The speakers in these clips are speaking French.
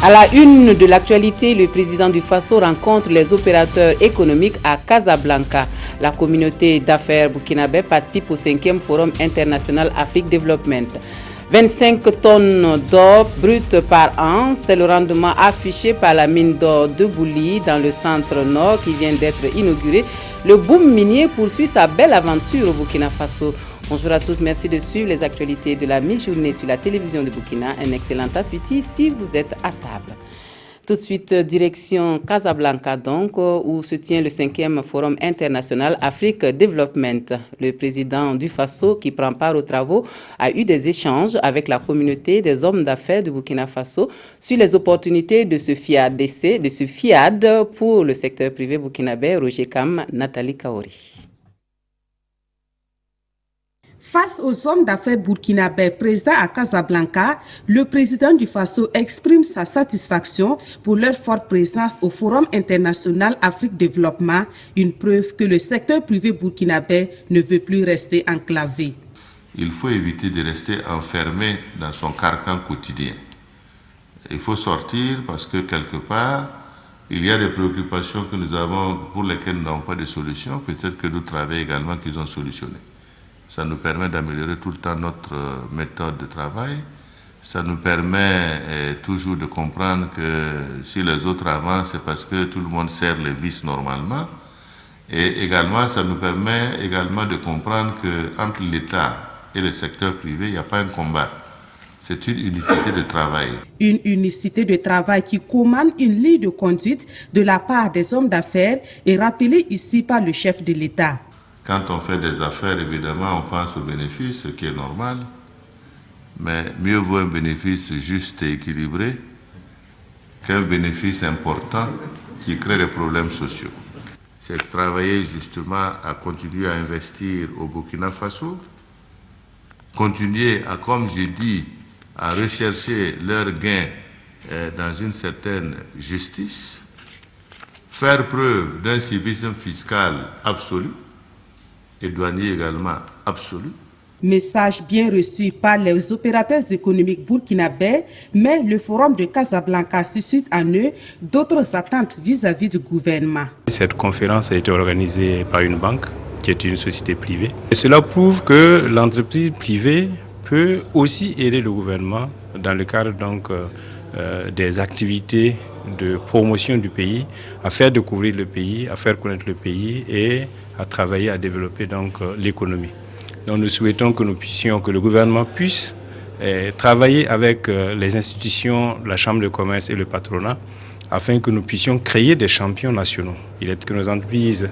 À la une de l'actualité, le président du Faso rencontre les opérateurs économiques à Casablanca. La communauté d'affaires burkinabé participe au 5e Forum international Afrique Development. 25 tonnes d'or brut par an, c'est le rendement affiché par la mine d'or de Bouli dans le centre nord qui vient d'être inaugurée. Le boom minier poursuit sa belle aventure au Burkina Faso. Bonjour à tous, merci de suivre les actualités de la mi-journée sur la télévision de Burkina. Un excellent appétit si vous êtes à table. Tout de suite, direction Casablanca, donc, où se tient le 5e Forum international Afrique Development. Le président du Faso, qui prend part aux travaux, a eu des échanges avec la communauté des hommes d'affaires du Burkina Faso sur les opportunités de ce FIAD pour le secteur privé burkinabé. Roger Kam, Nathalie Kaori. Face aux hommes d'affaires burkinabés présents à Casablanca, le président du Faso exprime sa satisfaction pour leur forte présence au Forum international Afrique Développement, une preuve que le secteur privé burkinabé ne veut plus rester enclavé. Il faut éviter de rester enfermé dans son carcan quotidien. Il faut sortir parce que quelque part, il y a des préoccupations que nous avons pour lesquelles nous n'avons pas de solution. Peut-être que d'autres travaillent également qu'ils ont solutionné. Ça nous permet d'améliorer tout le temps notre méthode de travail. Ça nous permet toujours de comprendre que si les autres avancent, c'est parce que tout le monde serre les vis normalement. Et également, ça nous permet également de comprendre qu'entre l'État et le secteur privé, il n'y a pas un combat. C'est une unicité de travail. Une unicité de travail qui commande une ligne de conduite de la part des hommes d'affaires et rappelée ici par le chef de l'État. Quand on fait des affaires, évidemment, on pense au bénéfice, ce qui est normal. Mais mieux vaut un bénéfice juste et équilibré qu'un bénéfice important qui crée des problèmes sociaux. C'est travailler justement à continuer à investir au Burkina Faso, continuer à, comme j'ai dit, à rechercher leurs gains dans une certaine justice, faire preuve d'un civisme fiscal absolu, et douanier également absolu. Message bien reçu par les opérateurs économiques burkinabés, mais le forum de Casablanca suscite en eux d'autres attentes vis-à-vis du gouvernement. Cette conférence a été organisée par une banque qui est une société privée. Et cela prouve que l'entreprise privée peut aussi aider le gouvernement dans le cadre donc, des activités de promotion du pays, à faire découvrir le pays, à faire connaître le pays et à travailler à développer donc l'économie. Donc nous souhaitons que le gouvernement puisse travailler avec les institutions, la Chambre de commerce et le patronat afin que nous puissions créer des champions nationaux. Il est que nos entreprises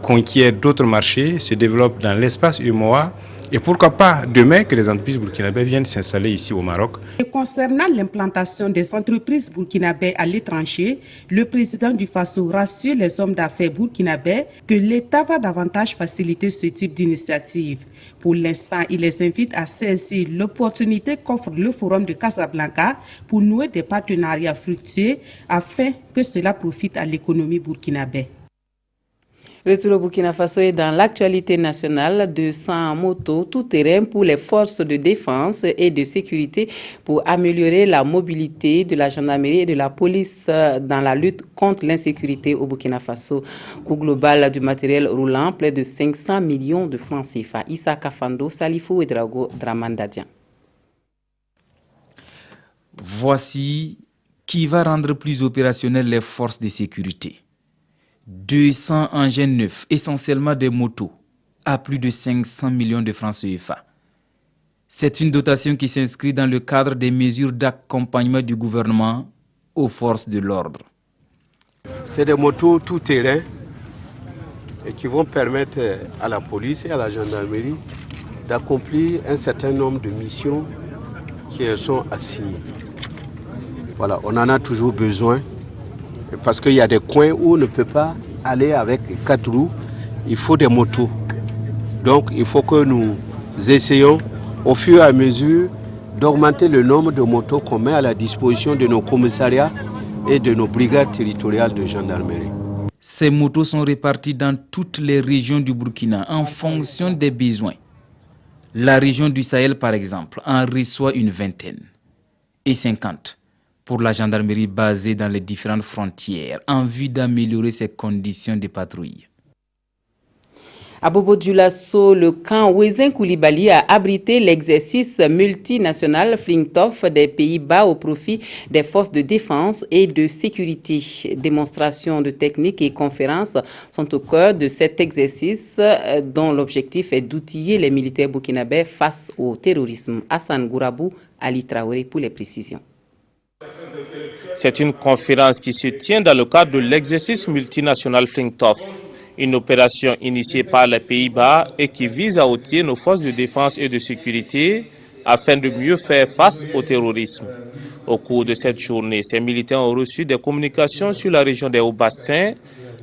conquièrent d'autres marchés, se développent dans l'espace UEMOA et pourquoi pas demain que les entreprises burkinabées viennent s'installer ici au Maroc. Et concernant l'implantation des entreprises burkinabées à l'étranger, le président du Faso rassure les hommes d'affaires burkinabés que l'État va davantage faciliter ce type d'initiative. Pour l'instant, il les invite à saisir l'opportunité qu'offre le Forum de Casablanca pour nouer des partenariats fructueux afin que cela profite à l'économie burkinabé. Retour au Burkina Faso et dans l'actualité nationale, 200 motos tout-terrain pour les forces de défense et de sécurité pour améliorer la mobilité de la gendarmerie et de la police dans la lutte contre l'insécurité au Burkina Faso. Coût global du matériel roulant, près de 500 millions de francs CFA. Issa Kafando, Salifou et Drago Dramandadian. Voici qui va rendre plus opérationnelles les forces de sécurité. 200 engins neufs, essentiellement des motos, à plus de 500 millions de francs CFA. C'est une dotation qui s'inscrit dans le cadre des mesures d'accompagnement du gouvernement aux forces de l'ordre. C'est des motos tout-terrain et qui vont permettre à la police et à la gendarmerie d'accomplir un certain nombre de missions qui elles sont assignées. Voilà, on en a toujours besoin. Parce qu'il y a des coins où on ne peut pas aller avec 4 roues, il faut des motos. Donc il faut que nous essayons au fur et à mesure d'augmenter le nombre de motos qu'on met à la disposition de nos commissariats et de nos brigades territoriales de gendarmerie. Ces motos sont réparties dans toutes les régions du Burkina en fonction des besoins. La région du Sahel, par exemple, en reçoit une vingtaine et 50 pour la gendarmerie basée dans les différentes frontières en vue d'améliorer ses conditions de patrouille. À Bobo Dioulasso, le camp Ouezin Koulibaly a abrité l'exercice multinational Flintoff des Pays-Bas au profit des forces de défense et de sécurité. Démonstrations de techniques et conférences sont au cœur de cet exercice dont l'objectif est d'outiller les militaires burkinabés face au terrorisme. Hassan Gourabou, Ali Traoré pour les précisions. C'est une conférence qui se tient dans le cadre de l'exercice multinational Flintoff. Une opération initiée par les Pays-Bas et qui vise à outiller nos forces de défense et de sécurité afin de mieux faire face au terrorisme. Au cours de cette journée, ces militaires ont reçu des communications sur la région des Hauts-Bassins,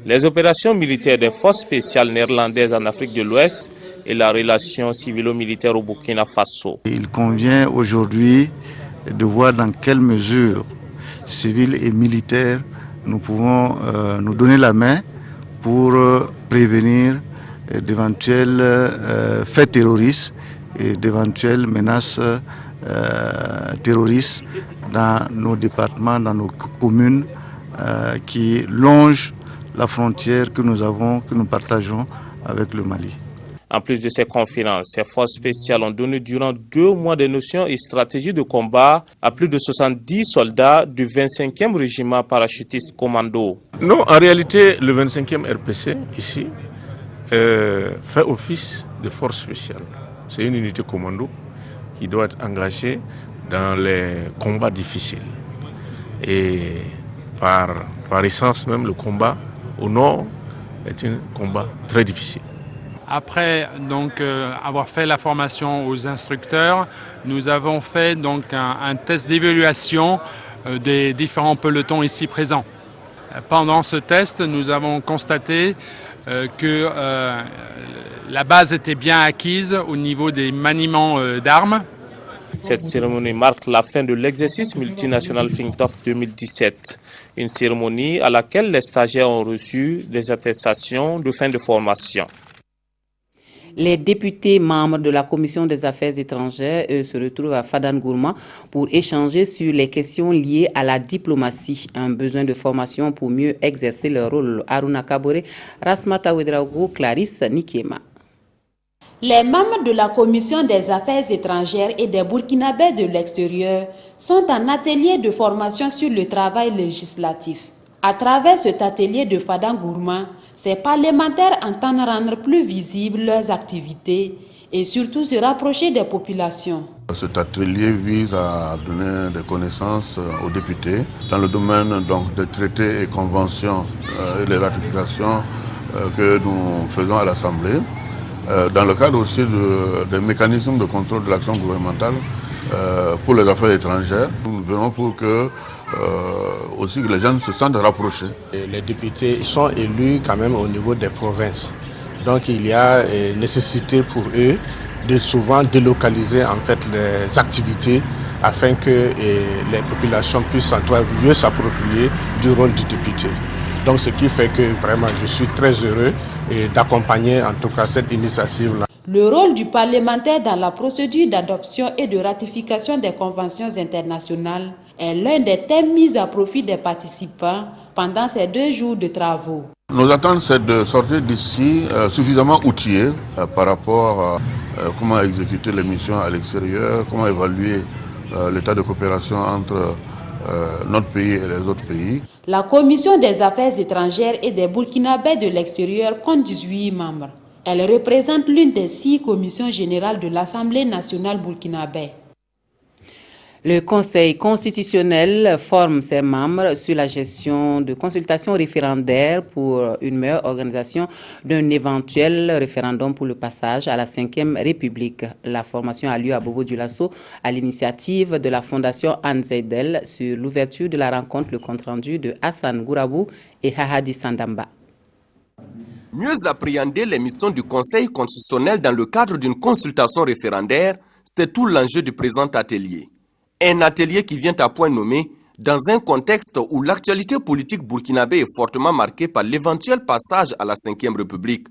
les opérations militaires des forces spéciales néerlandaises en Afrique de l'Ouest et la relation civilo-militaire au Burkina Faso. Il convient aujourd'hui de voir dans quelle mesure, civils et militaires, nous pouvons nous donner la main pour prévenir d'éventuels faits terroristes et d'éventuelles menaces terroristes dans nos départements, dans nos communes qui longent la frontière que nous partageons avec le Mali. En plus de ces conférences, ces forces spéciales ont donné durant 2 mois des notions et stratégies de combat à plus de 70 soldats du 25e régiment parachutiste commando. Non, en réalité, le 25e RPC, ici, fait office de force spéciale. C'est une unité commando qui doit être engagée dans les combats difficiles. Et par essence même, le combat au nord est un combat très difficile. Après avoir fait la formation aux instructeurs, nous avons fait un test d'évaluation des différents pelotons ici présents. Pendant ce test, nous avons constaté que la base était bien acquise au niveau des maniements d'armes. Cette cérémonie marque la fin de l'exercice multinational Flintoff 2017, une cérémonie à laquelle les stagiaires ont reçu des attestations de fin de formation. Les députés membres de la Commission des Affaires étrangères se retrouvent à Fadangourma pour échanger sur les questions liées à la diplomatie, un besoin de formation pour mieux exercer leur rôle. Aruna Kabore, Rasmata Ouedraogo, Clarisse Nikema. Les membres de la Commission des Affaires étrangères et des Burkinabés de l'extérieur sont en atelier de formation sur le travail législatif. À travers cet atelier de Fadangourma, ces parlementaires entendent rendre plus visibles leurs activités et surtout se rapprocher des populations. Cet atelier vise à donner des connaissances aux députés dans le domaine des traités et conventions et les ratifications que nous faisons à l'Assemblée. Dans le cadre aussi des mécanismes de contrôle de l'action gouvernementale pour les affaires étrangères, nous venons pour que aussi que les gens se sentent rapprochés. Les députés sont élus quand même au niveau des provinces. Donc il y a nécessité pour eux de souvent délocaliser en fait les activités afin que les populations puissent mieux s'approprier du rôle du député. Donc ce qui fait que vraiment je suis très heureux d'accompagner en tout cas cette initiative-là. Le rôle du parlementaire dans la procédure d'adoption et de ratification des conventions internationales est l'un des thèmes mis à profit des participants pendant ces 2 jours de travaux. Nos attentes, c'est de sortir d'ici suffisamment outillés par rapport à comment exécuter les missions à l'extérieur, comment évaluer l'état de coopération entre notre pays et les autres pays. La Commission des Affaires étrangères et des Burkinabés de l'extérieur compte 18 membres. Elle représente l'une des 6 commissions générales de l'Assemblée nationale burkinabé. Le Conseil constitutionnel forme ses membres sur la gestion de consultations référendaires pour une meilleure organisation d'un éventuel référendum pour le passage à la 5e République. La formation a lieu à Bobo Dioulasso à l'initiative de la Fondation Anne Zeidel sur l'ouverture de la rencontre, le compte-rendu de Hassan Gourabou et Hahadi Sandamba. Mieux appréhender les missions du Conseil constitutionnel dans le cadre d'une consultation référendaire, c'est tout l'enjeu du présent atelier. Un atelier qui vient à point nommé dans un contexte où l'actualité politique burkinabé est fortement marquée par l'éventuel passage à la 5e République.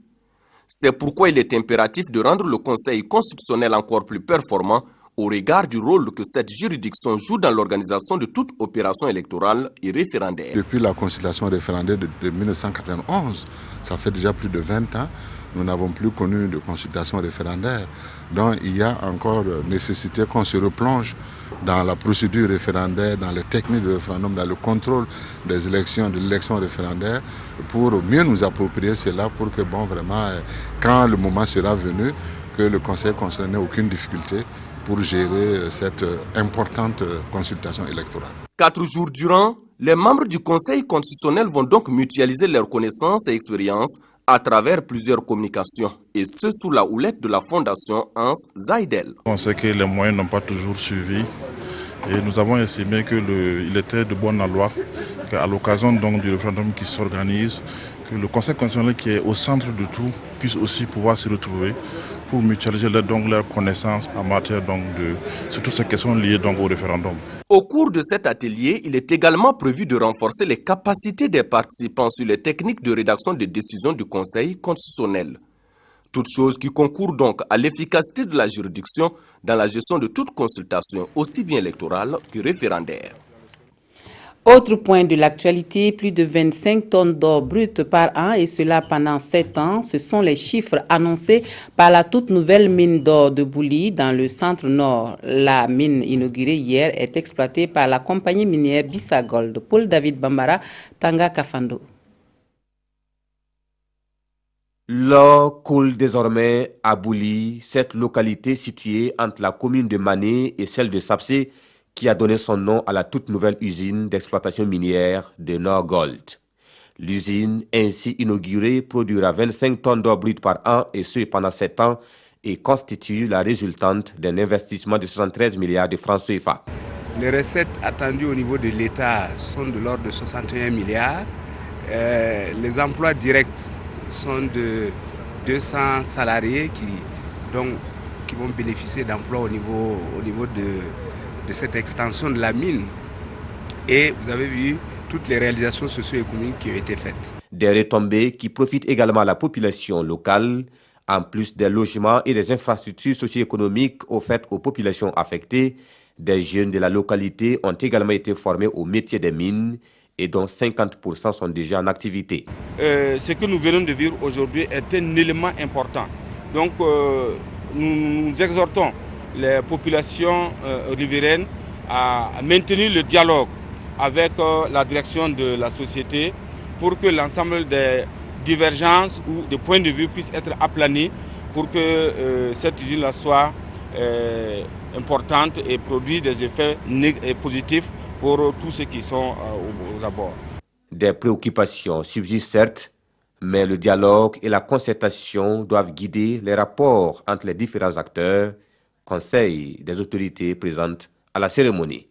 C'est pourquoi il est impératif de rendre le Conseil constitutionnel encore plus performant au regard du rôle que cette juridiction joue dans l'organisation de toute opération électorale et référendaire. Depuis la consultation référendaire de 1991, ça fait déjà plus de 20 ans, nous n'avons plus connu de consultation référendaire. Donc il y a encore nécessité qu'on se replonge dans la procédure référendaire, dans les techniques de référendum, dans le contrôle des élections, de l'élection référendaire, pour mieux nous approprier cela, pour que, vraiment, quand le moment sera venu, que le Conseil constitutionnel n'ait aucune difficulté pour gérer cette importante consultation électorale. 4 jours durant, les membres du Conseil constitutionnel vont donc mutualiser leurs connaissances et expériences à travers plusieurs communications, et ce sous la houlette de la fondation Hans Zaidel. On sait que les moyens n'ont pas toujours suivi et nous avons estimé qu'il était de bonne loi qu'à l'occasion donc du référendum qui s'organise, que le Conseil constitutionnel qui est au centre de tout puisse aussi pouvoir se retrouver pour mutualiser leurs connaissances en matière sur toutes ces questions liées au référendum. Au cours de cet atelier, il est également prévu de renforcer les capacités des participants sur les techniques de rédaction des décisions du Conseil constitutionnel. Toutes choses qui concourent donc à l'efficacité de la juridiction dans la gestion de toute consultation, aussi bien électorale que référendaire. Autre point de l'actualité, plus de 25 tonnes d'or brut par an, et cela pendant 7 ans. Ce sont les chiffres annoncés par la toute nouvelle mine d'or de Bouli dans le centre nord. La mine inaugurée hier est exploitée par la compagnie minière Bissa Gold. Paul David Bambara, Tanga Kafando. L'or coule désormais à Bouli, cette localité située entre la commune de Mané et celle de Sapsé, qui a donné son nom à la toute nouvelle usine d'exploitation minière de Nord Gold. L'usine ainsi inaugurée produira 25 tonnes d'or brut par an, et ce pendant 7 ans, et constitue la résultante d'un investissement de 73 milliards de francs CFA. Les recettes attendues au niveau de l'État sont de l'ordre de 61 milliards. Les emplois directs sont de 200 salariés qui vont bénéficier d'emplois au niveau de cette extension de la mine. Et vous avez vu toutes les réalisations socio-économiques qui ont été faites. Des retombées qui profitent également à la population locale, en plus des logements et des infrastructures socio-économiques offertes aux populations affectées. Des jeunes de la localité ont également été formés au métier des mines et dont 50% sont déjà en activité. Ce que nous venons de vivre aujourd'hui est un élément important. Donc nous exhortons les populations riveraines à maintenir le dialogue avec la direction de la société pour que l'ensemble des divergences ou des points de vue puissent être aplanis pour que cette usine-là soit importante et produise des effets positifs pour tous ceux qui sont aux abords. Des préoccupations subsistent certes, mais le dialogue et la concertation doivent guider les rapports entre les différents acteurs, conseils des autorités présentes à la cérémonie.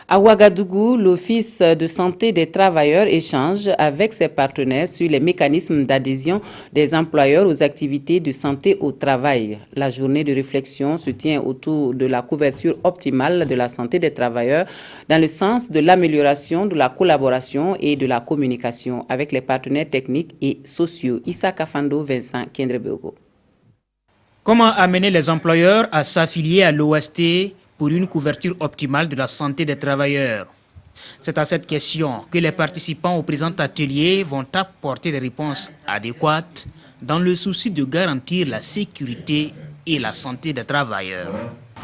À Ouagadougou, l'Office de santé des travailleurs échange avec ses partenaires sur les mécanismes d'adhésion des employeurs aux activités de santé au travail. La journée de réflexion se tient autour de la couverture optimale de la santé des travailleurs dans le sens de l'amélioration de la collaboration et de la communication avec les partenaires techniques et sociaux. Issa Kafando, Vincent Kendrebego. Comment amener les employeurs à s'affilier à l'OST pour une couverture optimale de la santé des travailleurs? C'est à cette question que les participants au présent atelier vont apporter des réponses adéquates dans le souci de garantir la sécurité et la santé des travailleurs.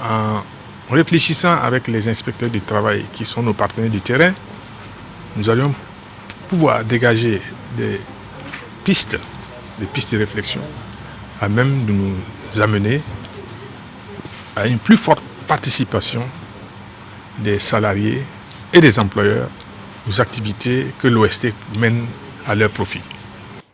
En réfléchissant avec les inspecteurs du travail qui sont nos partenaires du terrain, nous allons pouvoir dégager des pistes de réflexion à même de nous amener à une plus forte participation des salariés et des employeurs aux activités que l'OST mène à leur profit.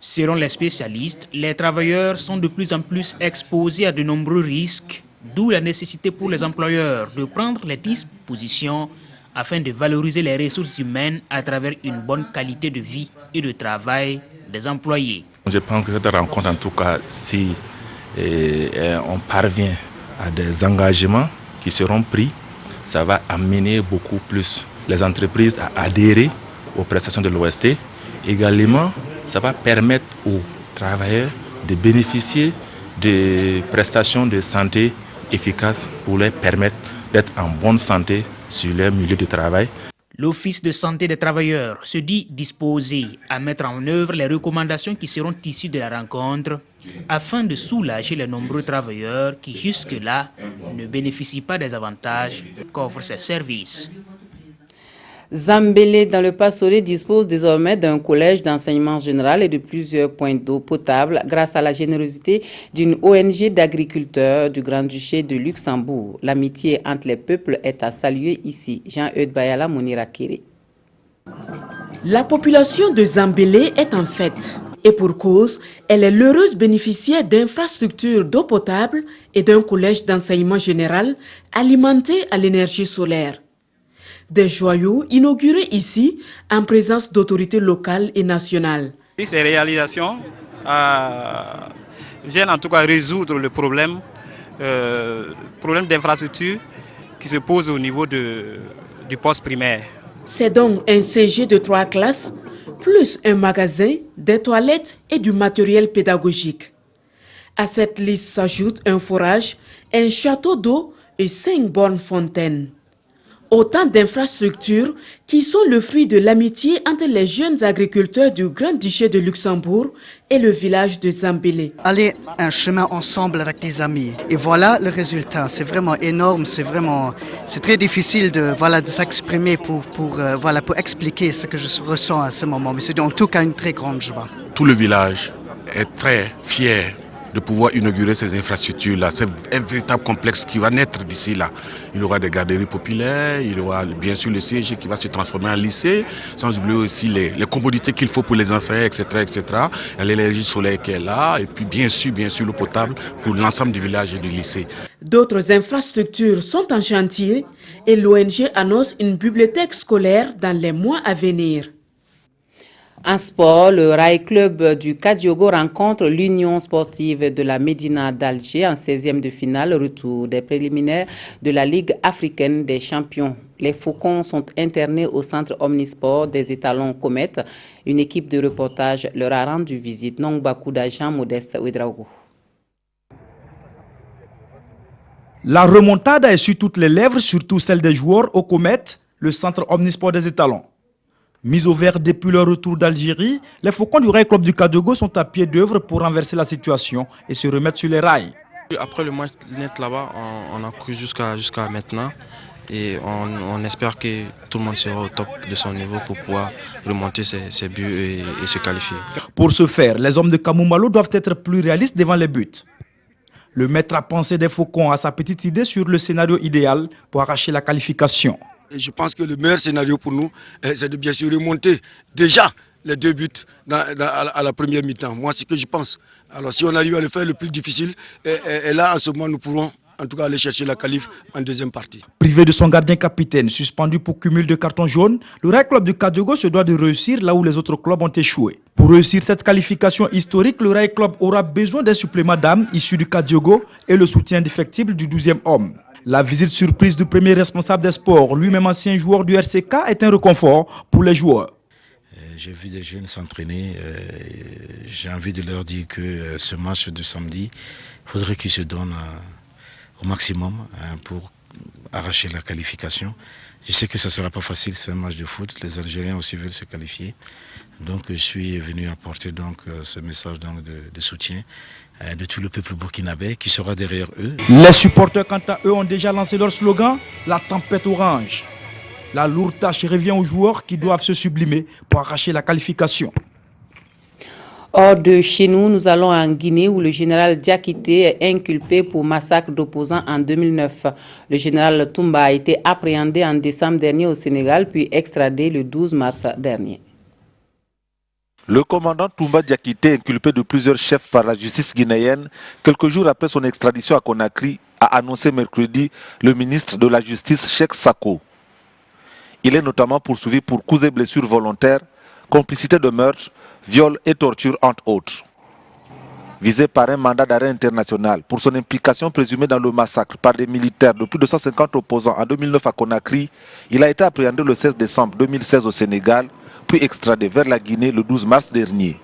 Selon les spécialistes, les travailleurs sont de plus en plus exposés à de nombreux risques, d'où la nécessité pour les employeurs de prendre les dispositions afin de valoriser les ressources humaines à travers une bonne qualité de vie et de travail des employés. Je pense que cette rencontre, en tout cas, si on parvient à des engagements qui seront pris, ça va amener beaucoup plus les entreprises à adhérer aux prestations de l'OST. Également, ça va permettre aux travailleurs de bénéficier des prestations de santé efficace pour leur permettre d'être en bonne santé sur leur milieu de travail. L'Office de santé des travailleurs se dit disposé à mettre en œuvre les recommandations qui seront issues de la rencontre afin de soulager les nombreux travailleurs qui jusque-là ne bénéficient pas des avantages qu'offrent ces services. Zambélé, dans le Passoré, dispose désormais d'un collège d'enseignement général et de plusieurs points d'eau potable grâce à la générosité d'une ONG d'agriculteurs du Grand-Duché de Luxembourg. L'amitié entre les peuples est à saluer ici. Jean-Eudes Bayala Mounirakere. La population de Zambélé est en fête. Et pour cause, elle est l'heureuse bénéficiaire d'infrastructures d'eau potable et d'un collège d'enseignement général alimenté à l'énergie solaire. Des joyaux inaugurés ici en présence d'autorités locales et nationales. Ces réalisations viennent en tout cas résoudre le problème d'infrastructure qui se pose au niveau du poste primaire. C'est donc un CG de 3 classes, plus un magasin, des toilettes et du matériel pédagogique. À cette liste s'ajoute un forage, un château d'eau et 5 bornes fontaines. Autant d'infrastructures qui sont le fruit de l'amitié entre les jeunes agriculteurs du Grand-Duché de Luxembourg et le village de Zambélé. Aller un chemin ensemble avec des amis. Et voilà le résultat. C'est vraiment énorme. C'est très difficile de s'exprimer pour expliquer ce que je ressens à ce moment. Mais c'est en tout cas une très grande joie. Tout le village est très fier de pouvoir inaugurer ces infrastructures-là. C'est un véritable complexe qui va naître d'ici là. Il y aura des garderies populaires, il y aura bien sûr le CG qui va se transformer en lycée, sans oublier aussi les commodités qu'il faut pour les enseignants, etc. etc. Il y a l'énergie solaire qui est là, et puis bien sûr l'eau potable pour l'ensemble du village et du lycée. D'autres infrastructures sont en chantier et l'ONG annonce une bibliothèque scolaire dans les mois à venir. En sport, le Rail Club du Kadiogo rencontre l'Union sportive de la Médina d'Alger en 16e de finale, retour des préliminaires de la Ligue africaine des champions. Les Faucons sont internés au centre omnisport des étalons Comet. Une équipe de reportage leur a rendu visite. Nongbakouda Jean Modeste Ouedraogo. La remontada est sur toutes les lèvres, surtout celle des joueurs au Comet, le centre omnisport des étalons. Mis au vert depuis leur retour d'Algérie, les Faucons du Rail Club du Kadiogo sont à pied d'œuvre pour renverser la situation et se remettre sur les rails. Après le match net là-bas, on a cru jusqu'à maintenant et on espère que tout le monde sera au top de son niveau pour pouvoir remonter ses buts et se qualifier. Pour ce faire, les hommes de Kamoumalo doivent être plus réalistes devant les buts. Le maître à penser des Faucons a sa petite idée sur le scénario idéal pour arracher la qualification. Et je pense que le meilleur scénario pour nous, c'est de bien sûr remonter déjà les 2 buts à la première mi-temps. Moi, c'est ce que je pense. Alors si on arrive à le faire le plus difficile, et là, en ce moment, nous pourrons en tout cas aller chercher la qualif en deuxième partie. Privé de son gardien capitaine, suspendu pour cumul de cartons jaunes, le Rail Club du Kadiogo se doit de réussir là où les autres clubs ont échoué. Pour réussir cette qualification historique, le Rail Club aura besoin d'un supplément d'âme issu du Kadiogo et le soutien indéfectible du 12e homme. La visite surprise du premier responsable des sports, lui-même ancien joueur du RCK, est un réconfort pour les joueurs. J'ai vu des jeunes s'entraîner. J'ai envie de leur dire que ce match de samedi, il faudrait qu'ils se donnent au maximum pour arracher la qualification. Je sais que ça ne sera pas facile, c'est un match de foot. Les Algériens aussi veulent se qualifier. Donc je suis venu apporter ce message de soutien de tout le peuple burkinabé qui sera derrière eux. Les supporters, quant à eux, ont déjà lancé leur slogan « La tempête orange ». La lourde tâche revient aux joueurs qui doivent se sublimer pour arracher la qualification. Hors de chez nous, nous allons en Guinée où le général Diakité est inculpé pour massacre d'opposants en 2009. Le général Toumba a été appréhendé en décembre dernier au Sénégal puis extradé le 12 mars dernier. Le commandant Toumba Diakité, inculpé de plusieurs chefs par la justice guinéenne, quelques jours après son extradition à Conakry, a annoncé mercredi le ministre de la Justice, Cheikh Sako. Il est notamment poursuivi pour coups et blessures volontaires, complicité de meurtre, viol et torture entre autres. Visé par un mandat d'arrêt international pour son implication présumée dans le massacre par des militaires de plus de 150 opposants en 2009 à Conakry, il a été appréhendé le 16 décembre 2016 au Sénégal, puis extradé vers la Guinée le 12 mars dernier.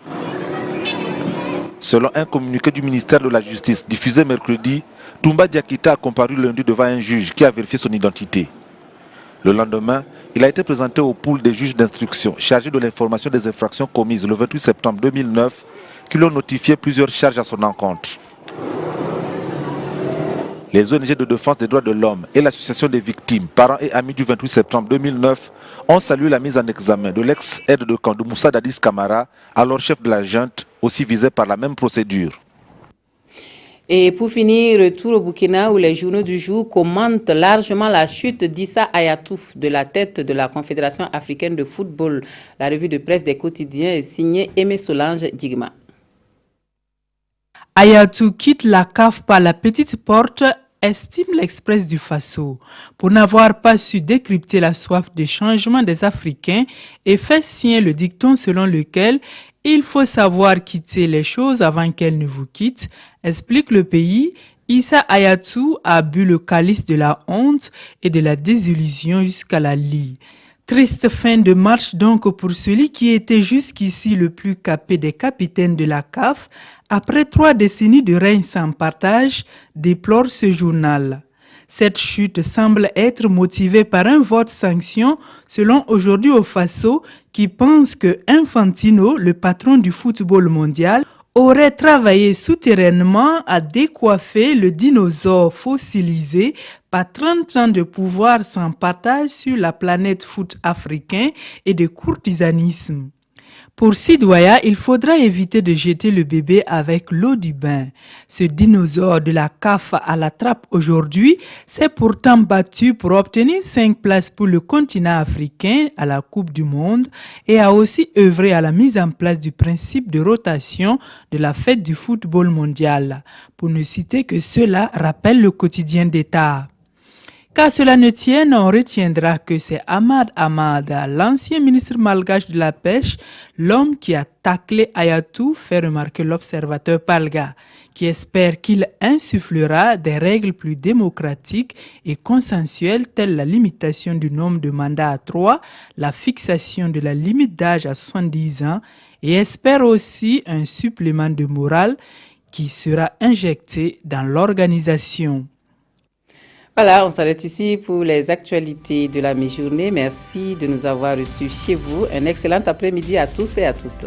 Selon un communiqué du ministère de la Justice diffusé mercredi, Toumba Diakité a comparu lundi devant un juge qui a vérifié son identité. Le lendemain, il a été présenté au pool des juges d'instruction chargés de l'information des infractions commises le 28 septembre 2009 qui lui ont notifié plusieurs charges à son encontre. Les ONG de défense des droits de l'homme et l'association des victimes, parents et amis du 28 septembre 2009 ont salué la mise en examen de l'ex-aide de camp de Moussa Dadis Camara, alors chef de la junte, aussi visé par la même procédure. Et pour finir, retour au Burkina où les journaux du jour commentent largement la chute d'Issa Hayatou de la tête de la Confédération africaine de football. La revue de presse des quotidiens est signée Aimé Solange Digma. Hayatou quitte la CAF par la petite porte, estime l'Express du Faso, pour n'avoir pas su décrypter la soif de changement des Africains et fait signer le dicton selon lequel il faut savoir quitter les choses avant qu'elles ne vous quittent, explique le pays. Issa Hayatou a bu le calice de la honte et de la désillusion jusqu'à la lie. Triste fin de marche donc pour celui qui était jusqu'ici le plus capé des capitaines de la CAF, après 3 décennies de règne sans partage, déplore ce journal. Cette chute semble être motivée par un vote sanction selon Aujourd'hui au Faso qui pense que Infantino, le patron du football mondial, aurait travaillé souterrainement à décoiffer le dinosaure fossilisé par 30 ans de pouvoir sans partage sur la planète foot africain et de courtisanisme. Pour Sidouaya, il faudra éviter de jeter le bébé avec l'eau du bain. Ce dinosaure de la CAF à la trappe aujourd'hui s'est pourtant battu pour obtenir 5 places pour le continent africain à la Coupe du Monde et a aussi œuvré à la mise en place du principe de rotation de la fête du football mondial. Pour ne citer que cela, rappelle le quotidien d'État. Qu'à cela ne tienne, on retiendra que c'est Ahmad Ahmad, l'ancien ministre malgache de la pêche, l'homme qui a taclé Hayatou, fait remarquer l'observateur Palga, qui espère qu'il insufflera des règles plus démocratiques et consensuelles telles la limitation du nombre de mandats à 3, la fixation de la limite d'âge à 70 ans et espère aussi un supplément de morale qui sera injecté dans l'organisation. Voilà, on s'arrête ici pour les actualités de la mi-journée. Merci de nous avoir reçus chez vous. Un excellent après-midi à tous et à toutes.